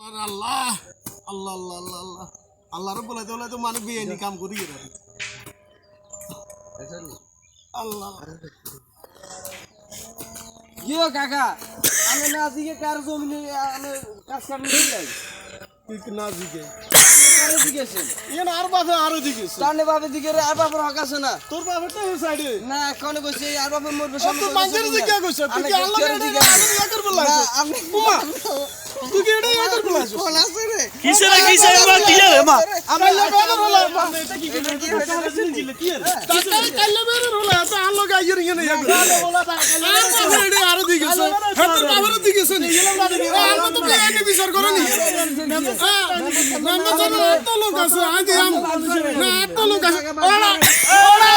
আল্লাহ আল্লাহ আল্লাহ আল্লাহ আল্লাহ আল্লাহর বলাইতে বলাইতে মানুষ বিয়ে কাম করি আল্লাহ গিয়ে কাকা আমি না দিকে কার জমি আমি কাজ কাম নিয়ে তুই না দিকে কারে দিকেছেন ইয়ে আর বাপে আরো দিকেছে তানে বাপে দিকে রে আর বাপের হক আছে না তোর বাপেরটা ওই সাইডে না কোন কইছে আর বাপের মরবে ও তো মানুষের দিকে কইছ তুই কি আল্লাহর দিকে আগে ইয়া করব লাগছ আমি তুই কি এটা ইয়া করব লাগছ কোন আছে রে কিসের মা কি রে মা আমি লাগা বলা এটা কি কি টাকা কাল্লা বের হলো তো আল্লাহ গাইয়ের ইয়ে ইয়া বলা এটা আরো দিকেছে হ্যাঁ তোর বাপের দিকেছে নি আমরা তো বিয়ে বিচার করনি মেম্বার জানো তো লোক আছে আগে আম না তো লোক আছে ওলা ওলা